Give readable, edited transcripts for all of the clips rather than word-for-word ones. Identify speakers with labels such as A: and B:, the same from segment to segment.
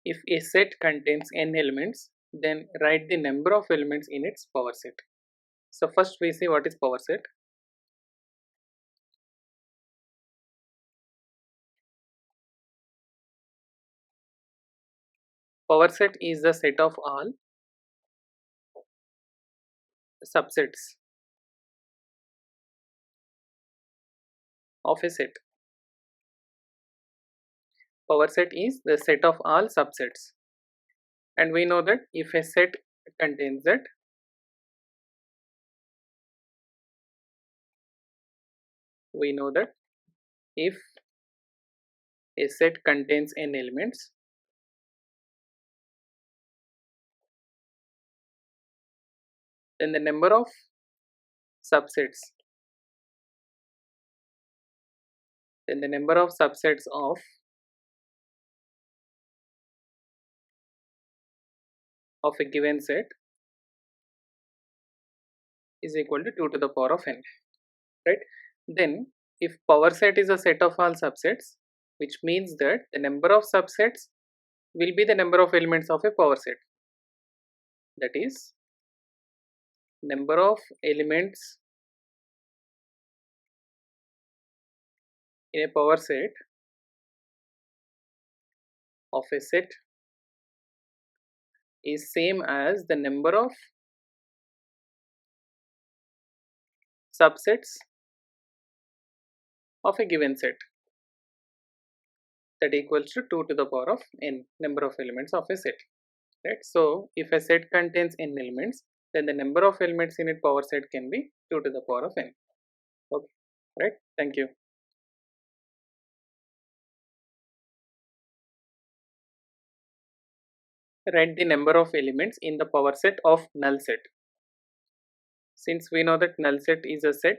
A: If a set contains n elements, then write the number of elements in its power set. So first we see what is power set. Power set is the set of all subsets of a set. Power set is the set of all subsets, and we know that if a set contains that, we know that if a set contains n elements, then the number of subsets of a given set is equal to 2 to the power of n, right? Then if power set is a set of all subsets, which means that the number of subsets will be the number of elements of a power set. That is, number of elements in a power set of a set is same as the number of subsets of a given set, that equals to 2 to the power of n number of elements of a set, right? So if a set contains n elements, then the number of elements in its power set can be 2 to the power of n. Okay, right? Thank you. Write the number of elements in the power set of null set. Since we know that null set is a set,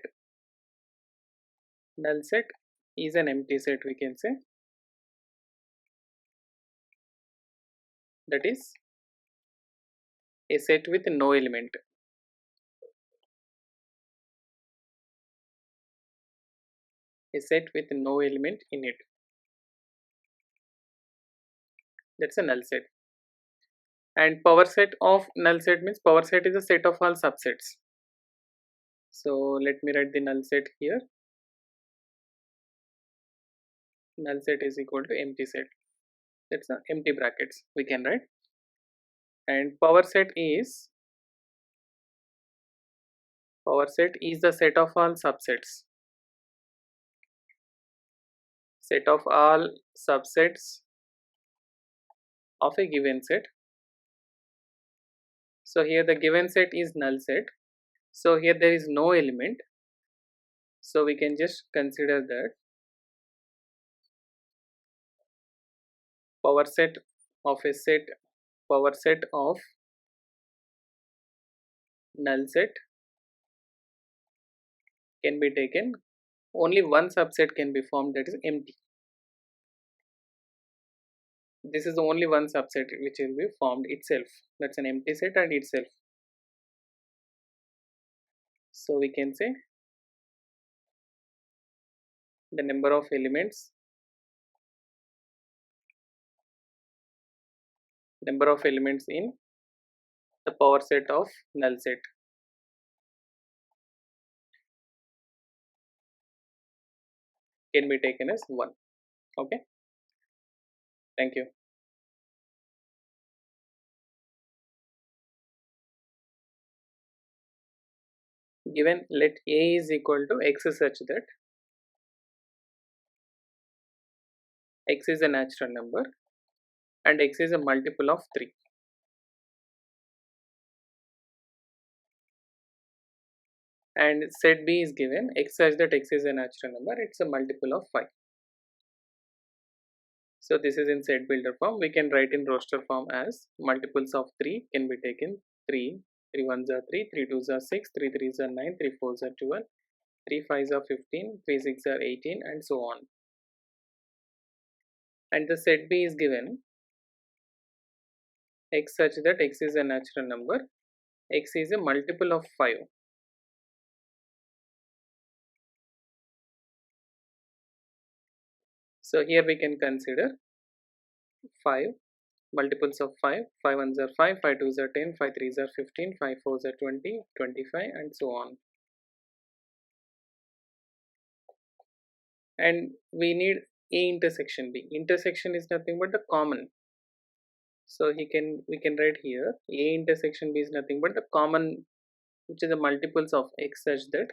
A: null set is an empty set, we can say, that is a set with no element. A set with no element in it, that's a null set. And power set of null set means power set is a set of all subsets. So let me write the null set here. Null set is equal to empty set, that's a empty brackets we can write. And power set is the set of all subsets, set of all subsets of a given set. So here the given set is null set, so here there is no element, so we can just consider that power set of a set, power set of null set can be taken, only one subset can be formed, that is empty. This is the only one subset which will be formed itself, that's an empty set and itself. So we can say the number of elements in the power set of null set can be taken as 1. Okay, thank you. Given let A is equal to x such that x is a natural number and x is a multiple of 3. And set B is given x such that x is a natural number, it's a multiple of 5. So this is in set builder form. We can write in roster form as multiples of 3 can be taken 3, 3 1s are 3, 3 2s are 6, 3 3s are 9, 3 4s are 12, 3 5s are 15, 3 6 are 18, and so on. And the set B is given x such that x is a natural number, x is a multiple of 5. So here we can consider 5 multiples of 5, 5 ones are 5, 5 twos are 10, 5 threes are 15, 5 fours are 20, 25 and so on. And we need A intersection B. Intersection is nothing but the common. So we can write here A intersection B is nothing but the common, which is the multiples of x such that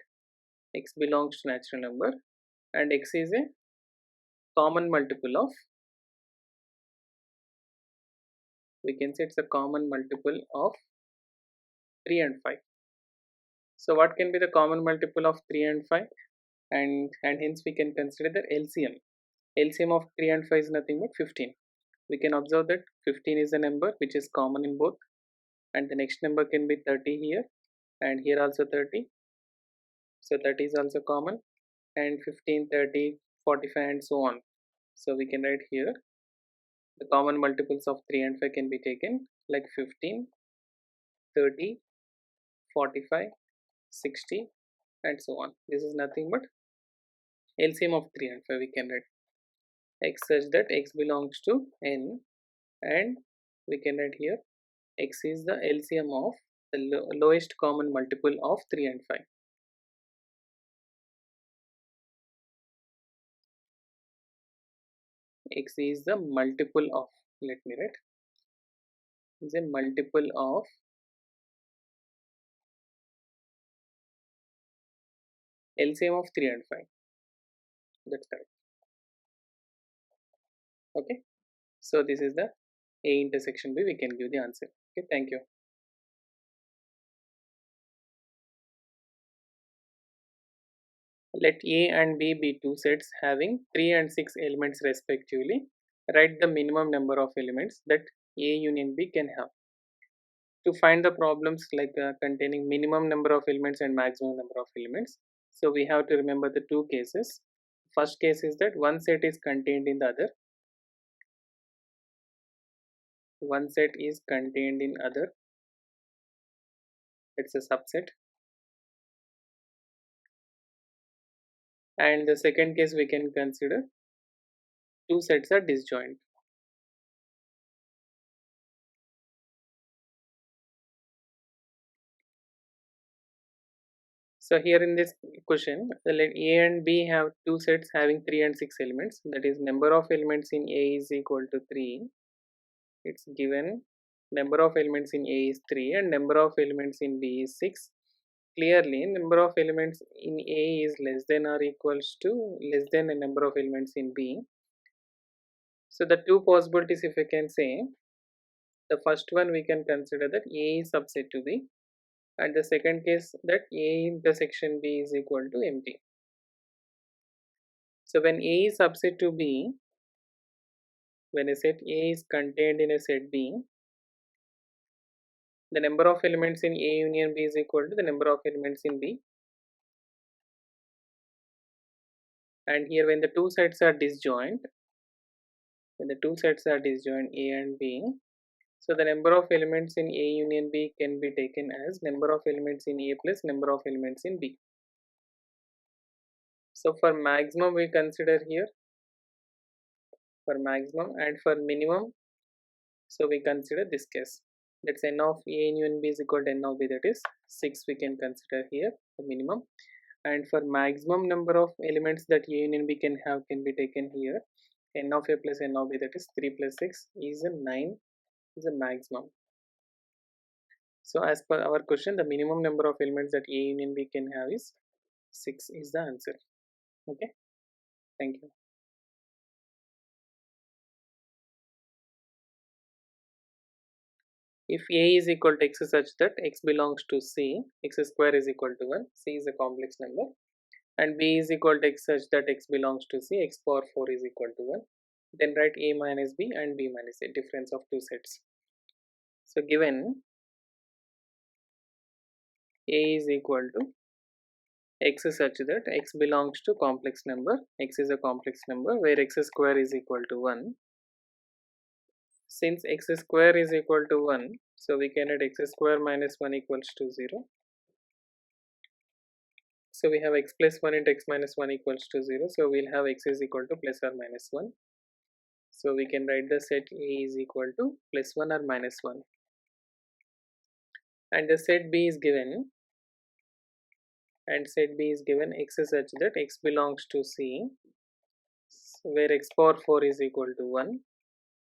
A: x belongs to natural number and x is a common multiple of, we can say it's a common multiple of 3 and 5. So what can be the common multiple of 3 and 5? And hence we can consider the LCM. LCM of 3 and 5 is nothing but 15. We can observe that 15 is a number which is common in both, and the next number can be 30 here, and here also 30. So 30 is also common, and 15, 30, 45 and so on. So we can write here the common multiples of 3 and 5 can be taken like 15, 30, 45, 60 and so on. This is nothing but LCM of 3 and 5. We can write x such that x belongs to n, and we can write here x is the LCM of the lowest common multiple of 3 and 5. X is the multiple of, let me write, is a multiple of LCM of 3 and 5. That's correct. Okay, so this is the A intersection B. We can give the answer. Okay, thank you. Let A and B be two sets having 3 and 6 elements respectively. Write the minimum number of elements that A union B can have. To find the problems like containing minimum number of elements and maximum number of elements, so we have to remember the two cases. First case is that one set is contained in the other. One set is contained in other. It's a subset. And the second case we can consider two sets are disjoint. So here in this question, let A and B have two sets having 3 and 6 elements. That is, number of elements in A is equal to 3. It's given number of elements in A is 3 and number of elements in B is 6. Clearly, number of elements in A is less than or equals to less than a number of elements in B. So the two possibilities, if I can say, the first one we can consider that A is subset to B, and the second case that A intersection B is equal to empty. So when A is subset to B, when a set A is contained in a set B, the number of elements in A union B is equal to the number of elements in B. And here when the two sets are disjoint, A and B, so the number of elements in A union B can be taken as number of elements in A plus number of elements in B. So for maximum we consider here, for maximum, and for minimum, so we consider this case. That's n of A union B is equal to n of B, that is 6 we can consider here the minimum. And for maximum number of elements that A union B can have can be taken here, n of A plus n of B, that is 3 plus 6 is a 9 is a maximum. So as per our question, the minimum number of elements that A union B can have is 6 is the answer. Okay, thank you. If A is equal to x such that x belongs to C, x square is equal to 1, C is a complex number, and B is equal to x such that x belongs to C, x power 4 is equal to 1, then write A minus B and B minus A, difference of two sets. So given A is equal to x such that x belongs to complex number, x is a complex number where x square is equal to 1. Since x square is equal to 1, so we can write x square minus 1 equals to 0. So we have x plus 1 into x minus 1 equals to 0. So we'll have x is equal to plus or minus 1. So we can write the set A is equal to +1 or -1, and the set B is given, x is such that x belongs to C, where x power 4 is equal to 1.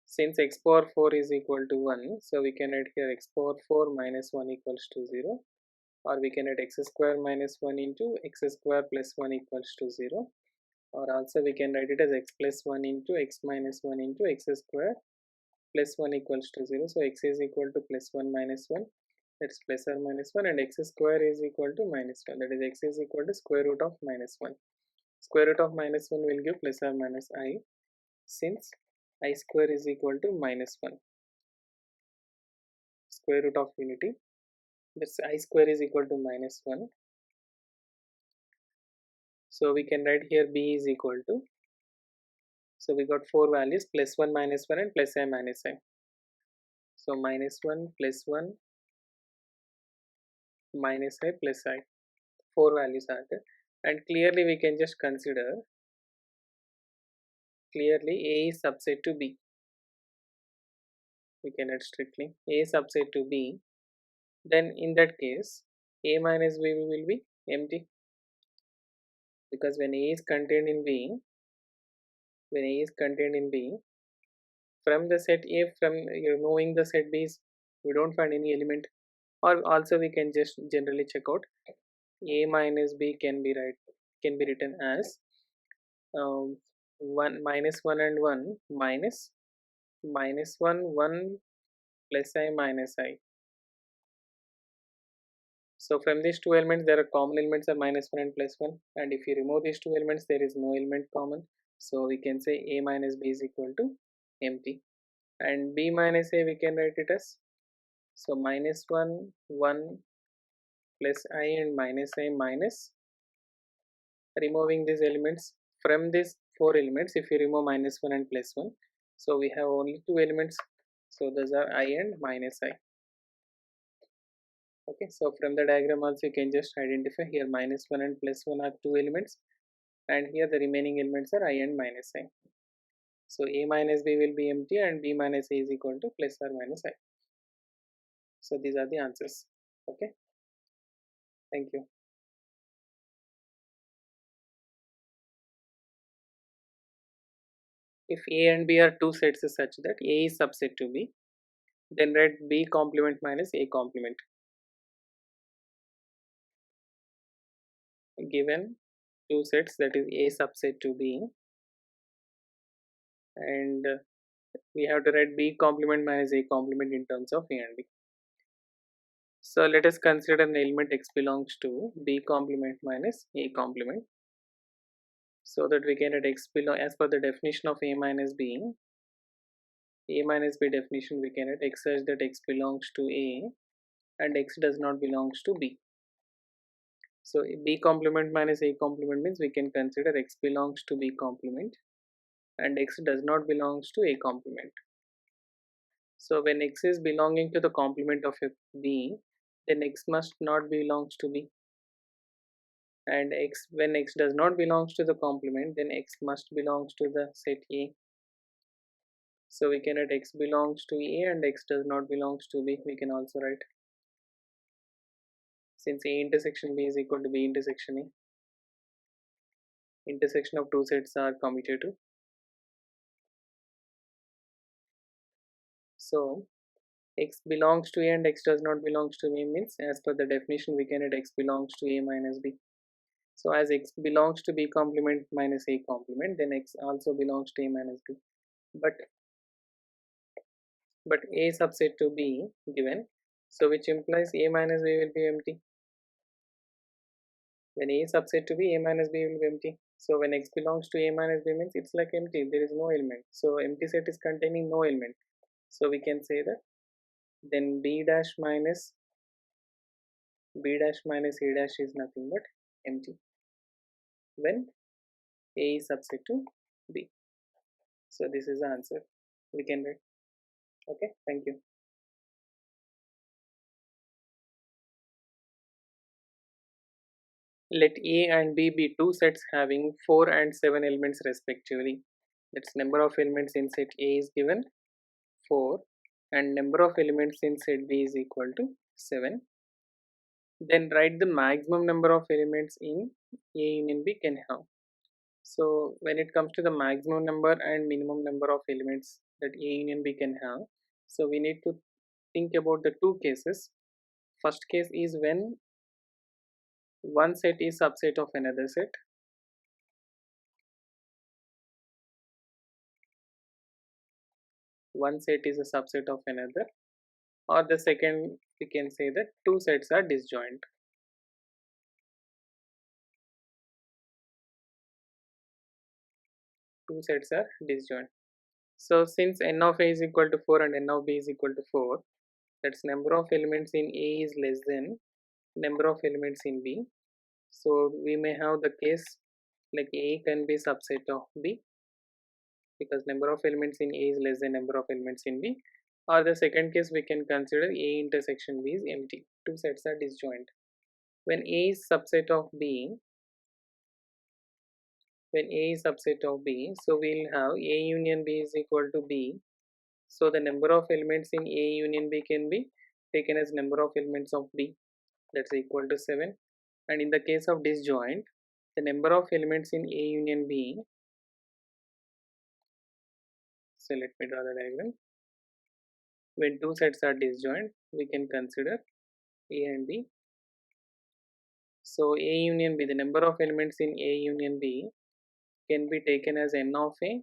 A: Since x power 4 is equal to 1, so we can write here x power 4 minus 1 equals to 0, or we can write x square minus 1 into x square plus 1 equals to 0, or also we can write it as x plus 1 into x minus 1 into x square plus 1 equals to 0. So x is equal to +1 minus 1, that's plus or minus 1, and x square is equal to -1, that is x is equal to square root of -1. Square root of -1 will give plus or minus I, since I square is equal to -1. Square root of unity, that's I square is equal to -1. So we can write here B is equal to, so we got 4 values, +1 -1 and plus I minus I. So -1 +1 minus I plus I, 4 values are there, and clearly we can just consider, clearly A is subset to B. We can add strictly A is subset to B, then in that case A minus B will be empty, because when A is contained in B, from the set A, from removing the set B, we don't find any element. Or also we can just generally check out A minus B can be written as 1 minus 1 and 1 minus 1 plus I minus I. So from these two elements, there are common elements are -1 and +1, and if you remove these two elements, there is no element common. So we can say A minus B is equal to empty, and B minus A we can write it as, so -1 1 plus I and minus I minus, removing these elements from these 4 elements. If you remove -1 and +1, so we have only 2 elements, so those are I and minus I. Okay, so from the diagram also you can just identify here -1 and +1 are 2 elements, and here the remaining elements are I and minus I. So A minus B will be empty and B minus A is equal to plus or minus I. So these are the answers. Okay, thank you. If A and B are two sets such that A is subset to B, then write B complement minus A complement. Given two sets, that is A subset to B, and we have to write B complement minus A complement in terms of A and B. So let us consider an element x belongs to B complement minus A complement, so that we can write x belong, as per the definition of A minus B definition, we can write x such that x belongs to A and x does not belongs to B. So B complement minus A complement means we can consider x belongs to B complement and x does not belongs to A complement. So when x is belonging to the complement of B, then x must not belongs to B, and when x does not belongs to the complement, then x must belongs to the set A. So we can write x belongs to A and x does not belongs to B. We can also write, since A intersection B is equal to B intersection A, intersection of two sets are commutative. So x belongs to A and x does not belongs to B means, as per the definition, we can write x belongs to A minus B. So as x belongs to B complement minus A complement, then x also belongs to A minus B. But A subset to B given, so which implies A minus B will be empty. When A subset to B, A minus B will be empty. So when x belongs to A minus B means it's like empty, there is no element. So empty set is containing no element. So we can say that then B dash minus A dash is nothing but empty when A is subset to B. So this is the answer we can write. Okay, thank you. Let A and B be two sets having 4 and 7 elements respectively. That's number of elements in set A is given 4 and number of elements in set B is equal to 7. Then write the maximum number of elements in A union B can have. So when it comes to the maximum number and minimum number of elements that A union B can have, so we need to think about the two cases. First case is when one set is subset of another set. One set is a subset of another, or the second we can say that two sets are disjoint. Two sets are disjoint. So since n of A is equal to 4 and n of B is equal to 4, that's number of elements in A is less than number of elements in B. So we may have the case like A can be subset of B because number of elements in A is less than number of elements in B, or the second case we can consider A intersection B is empty. Two sets are disjoint. When A is subset of B, so we'll have A union B is equal to B. So the number of elements in A union B can be taken as number of elements of B, that's equal to 7. And in the case of disjoint, the number of elements in A union B, so let me draw the diagram. When two sets are disjoint, we can consider A and B. So A union B, the number of elements in A union B can be taken as n of A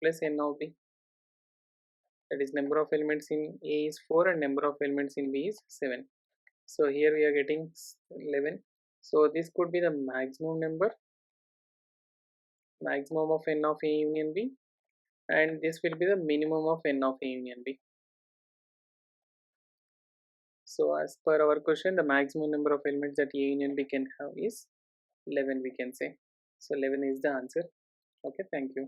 A: plus n of B. That is number of elements in A is 4 and number of elements in B is 7. So here we are getting 11. So this could be the maximum of n of A union B, and this will be the minimum of n of A union B. So as per our question, the maximum number of elements that A union B can have is 11, we can say. So 11 is the answer. Okay, thank you.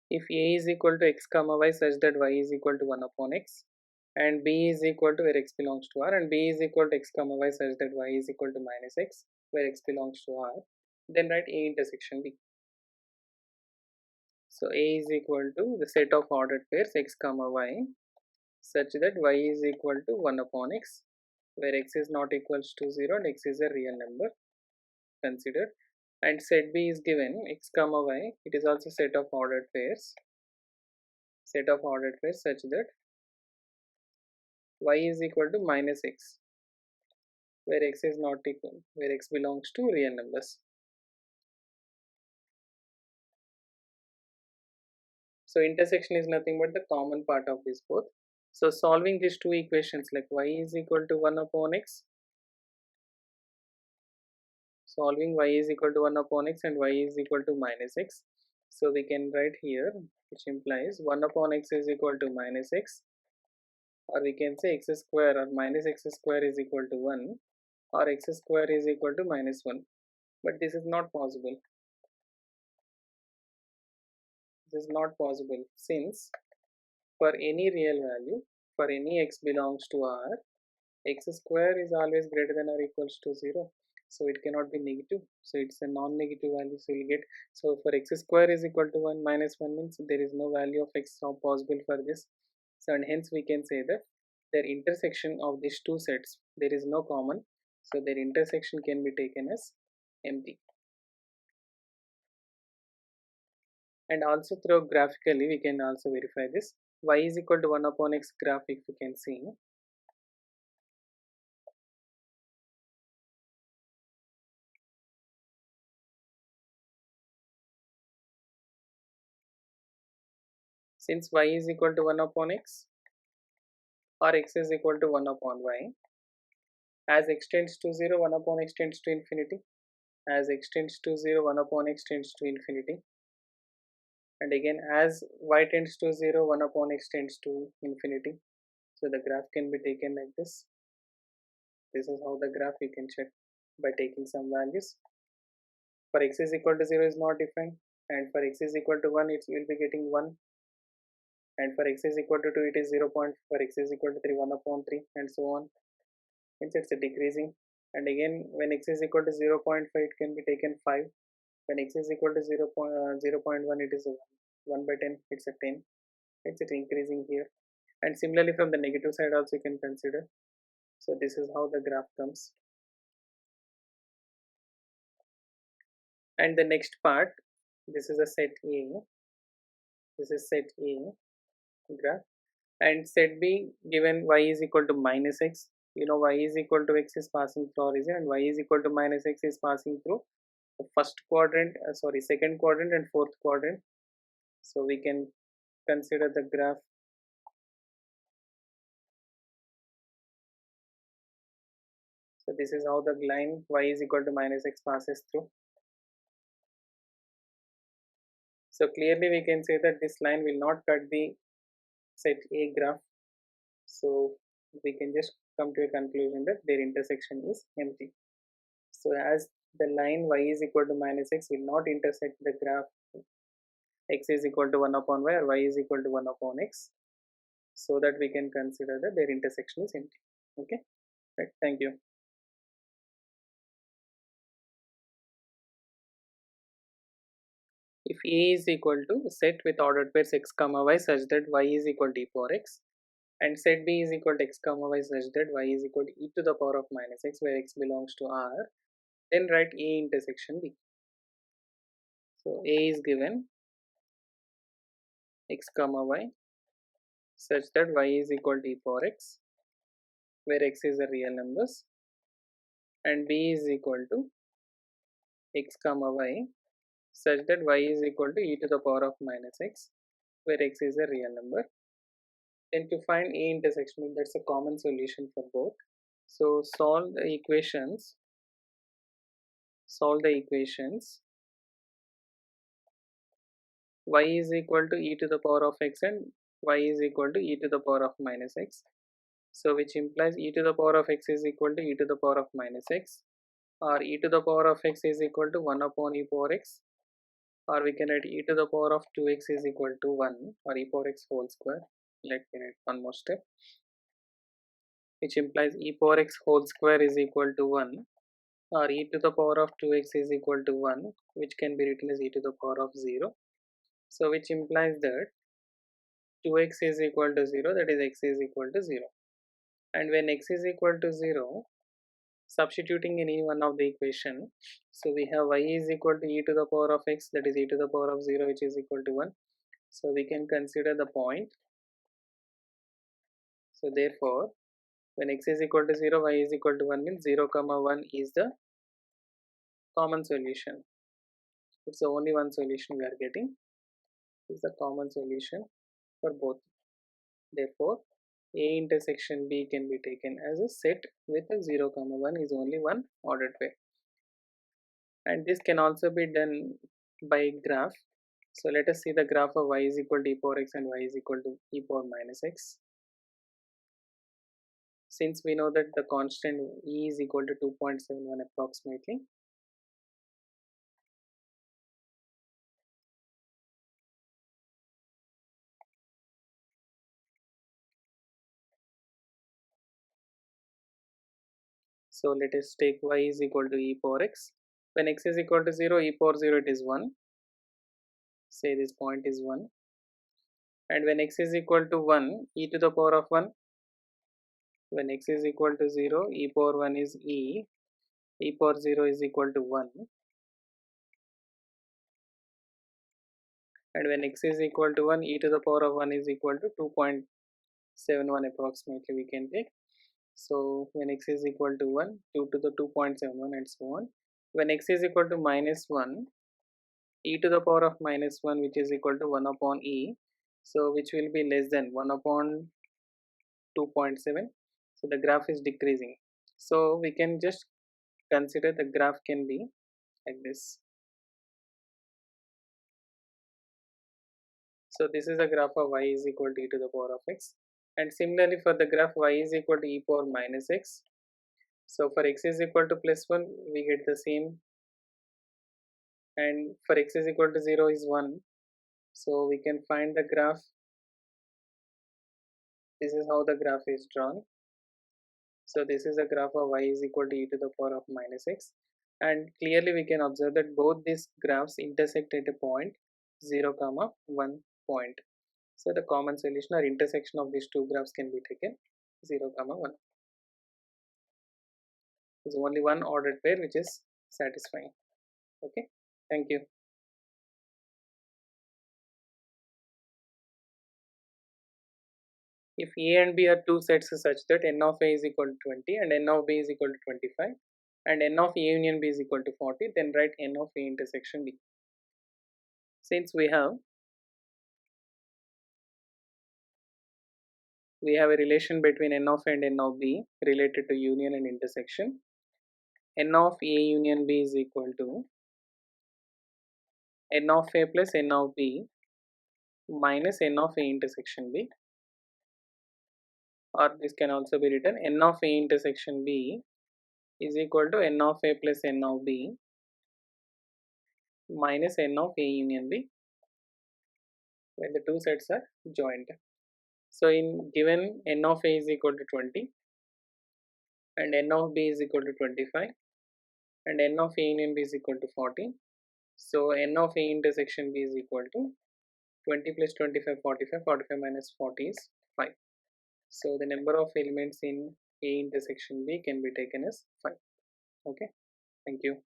A: If A is equal to x comma y such that y is equal to 1 upon x, and B is equal to where x belongs to R, and B is equal to x comma y such that y is equal to minus x where x belongs to R, then write A intersection B. So A is equal to the set of ordered pairs x comma y such that y is equal to 1 upon x where x is not equals to 0 and x is a real number considered, and set B is given x comma y, it is also set of ordered pairs such that y is equal to minus x where x is not equal, where x belongs to real numbers. So intersection is nothing but the common part of this both. So solving these two equations like y is equal to 1 upon x, solving y is equal to 1 upon x and y is equal to minus x. So we can write here, which implies 1 upon x is equal to minus x, or we can say x square or minus x square is equal to 1, or x square is equal to minus 1. But this is not possible. This is not possible since for any real value, for any x belongs to R, x square is always greater than or equals to 0. So it cannot be negative. So it's a non-negative value. So we'll get, so for x square is equal to 1 minus 1 means there is no value of x possible for this. So and hence we can say that their intersection of these two sets, there is no common. So their intersection can be taken as empty. And also through graphically we can also verify this. Y is equal to 1 upon x graph if you can see. Since y is equal to 1 upon x or x is equal to 1 upon y, as x tends to 0, 1 upon x tends to infinity. As x tends to 0, 1 upon x tends to infinity. And again as y tends to 0, 1 upon x tends to infinity. So the graph can be taken like this. This is how the graph you can check by taking some values. For x is equal to 0 is not defined, and for x is equal to 1 it will be getting 1, and for x is equal to 2 it is 0. For x is equal to 3, 1 upon 3 and so on. Hence it's a decreasing. and again when x is equal to 0.5 it can be taken 5, when x is equal to 0.1 it is 1 by 10, it's a 10. It's increasing here, and similarly from the negative side also you can consider. So this is how the graph comes. And the next part, this is a set A, this is set A graph, and set B given y is equal to minus x. You know y is equal to x is passing through origin, and y is equal to minus x is passing through the first quadrant, second quadrant and fourth quadrant. So we can consider the graph. So this is how the line y is equal to minus x passes through. So clearly we can say that this line will not cut the set A graph. So we can just come to a conclusion that their intersection is empty. So as the line y is equal to minus x will not intersect the graph x is equal to 1 upon y or y is equal to 1 upon x, so that we can consider that their intersection is empty. Okay, right, thank you. If A is equal to set with ordered pairs x comma y such that y is equal to e power x, and set B is equal to x comma y such that y is equal to e to the power of minus x where x belongs to R, then write A intersection B. So A is given x comma y such that y is equal to e power x where x is a real numbers, and B is equal to x comma y such that y is equal to e to the power of minus x where x is a real number. Then to find A intersection, that's a common solution for both. So solve the equations y is equal to e to the power of x and y is equal to e to the power of minus x. So which implies e to the power of x is equal to e to the power of minus x, or e to the power of x is equal to 1 upon e power x, or we can write e to the power of 2x is equal to 1 or e power x whole square. Let me write one more step, which implies e power x whole square is equal to 1 or e to the power of 2x is equal to 1, which can be written as e to the power of 0. So which implies that 2x is equal to 0, that is x is equal to 0. And when x is equal to 0, substituting in any one of the equation, so we have y is equal to e to the power of x, that is e to the power of 0, which is equal to 1. So we can consider the point. So therefore when x is equal to 0, y is equal to 1 means 0 comma 1 is the common solution. It's the only one solution we are getting, is the common solution for both. Therefore A intersection B can be taken as a set with a 0 comma 1 is only one ordered pair, and this can also be done by graph. So let us see the graph of y is equal to e power x and y is equal to e power minus x. Since we know that the constant e is equal to 2.71 approximately, so let us take y is equal to e power x. When x is equal to 0, e power 0 it is 1, say this point is 1, and when x is equal to 1, e to the power of 1, when x is equal to 0, e power 1 is e power 0 is equal to 1, and when x is equal to 1, e to the power of 1 is equal to 2.71 approximately we can take. So when x is equal to 1, 2 to the 2.71 and so on. When x is equal to minus 1, e to the power of minus 1, which is equal to 1 upon e, so which will be less than 1 upon 2.7. So the graph is decreasing. So we can just consider the graph can be like this. So this is a graph of y is equal to e to the power of x, and similarly for the graph y is equal to e power minus x. So for x is equal to plus 1 we get the same, and for x is equal to 0 is 1. So we can find the graph. This is how the graph is drawn. So this is a graph of y is equal to e to the power of minus x, and clearly we can observe that both these graphs intersect at a point 0 comma 1 point. So the common solution or intersection of these two graphs can be taken 0 comma 1. There's only one ordered pair which is satisfying. Okay, thank you. If A and B are two sets such that n of A is equal to 20 and n of B is equal to 25 and n of A union B is equal to 40, then write n of A intersection B. Since we have a relation between n of A and n of B related to union and intersection, n of A union B is equal to n of A plus n of B minus n of A intersection B, or this can also be written n of A intersection B is equal to n of A plus n of B minus n of A union B when the two sets are joined. So in given n of A is equal to 20 and n of B is equal to 25 and n of A union B is equal to 40, so n of A intersection B is equal to 20 plus 25 45, 45 minus 40 is 5. So the number of elements in A intersection B can be taken as 5. Okay, thank you.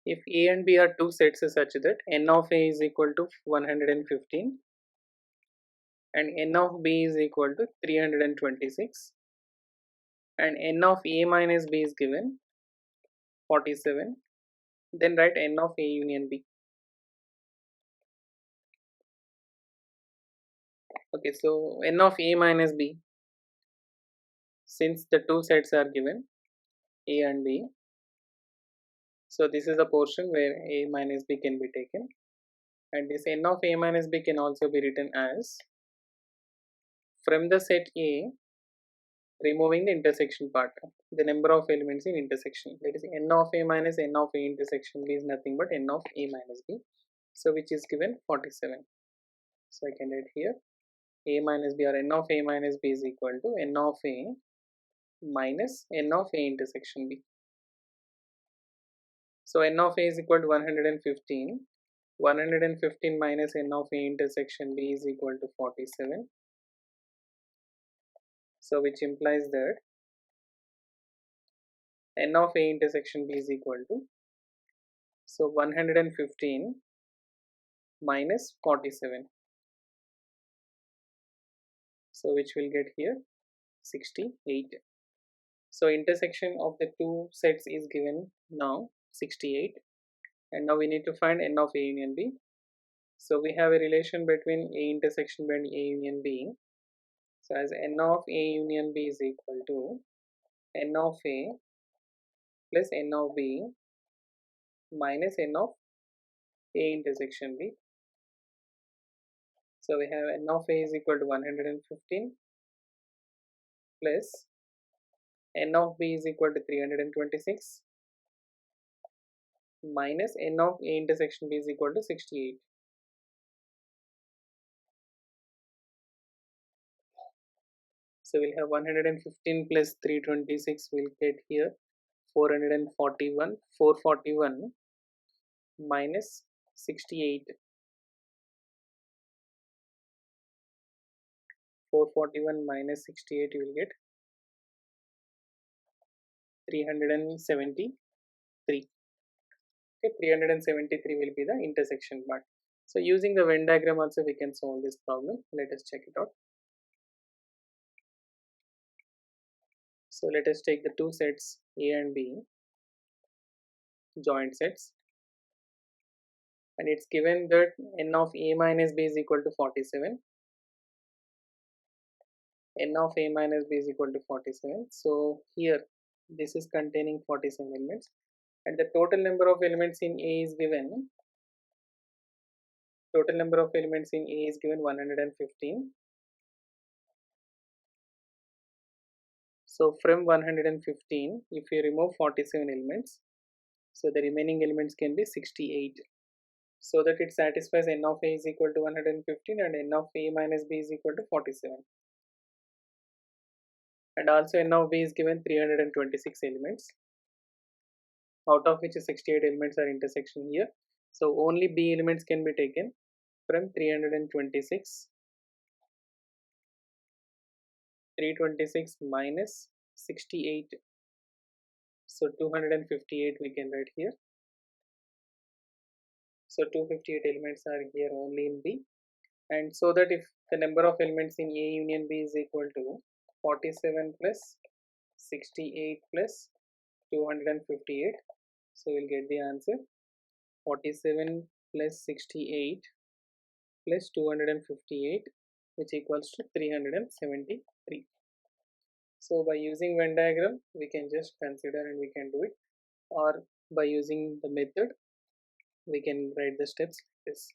A: If A and B are two sets such that n of A is equal to 115 and n of B is equal to 326 and n of A minus B is given 47, then write n of A union B. Okay, so n of A minus B, since the two sets are given A and B, so this is the portion where A minus B can be taken, and this n of A minus B can also be written as from the set A removing the intersection part, the number of elements in intersection, that is n of A minus n of A intersection B is nothing but n of A minus B, so which is given 47. So I can write here A minus B or n of A minus B is equal to n of A minus n of A intersection B. So n of A is equal to 115. 115 minus n of A intersection B is equal to 47. So which implies that n of A intersection B is equal to, so 115 minus 47. So which will get here 68. So intersection of the two sets is given now 68, and now we need to find n of A union B. So we have a relation between A intersection B and A union B. So as n of A union B is equal to n of A plus n of B minus n of A intersection B. So we have n of A is equal to 115 plus n of B is equal to 326 minus n of A intersection B is equal to 68. So we'll have 115 plus 326 will get here 441, 441 minus 68. 441 minus 68 you will get 373. Okay, 373 will be the intersection part. So using the Venn diagram also we can solve this problem. Let us check it out. So let us take the two sets A and B, joint sets, and it's given that n of A minus B is equal to 47. N of A minus B is equal to 47. So here this is containing 47 elements, and the total number of elements in A is given. Total number of elements in A is given 115. So from 115, if you remove 47 elements, so the remaining elements can be 68. so that it satisfies n of a is equal to 115 and n of a minus b is equal to 47, and also n of b is given 326 elements, out of which 68 elements are intersection here. So only b elements can be taken from 326. 326 minus 68, so 258 we can write here. So 258 elements are here only in B, and so that if the number of elements in A union B is equal to 47 plus 68 plus 258, so we'll get the answer 47 plus 68 plus 258, which equals to 373. So by using Venn diagram we can just consider and we can do it, or by using the method we can write the steps like this.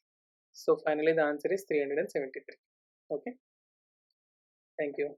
A: So finally the answer is 373. Okay, thank you.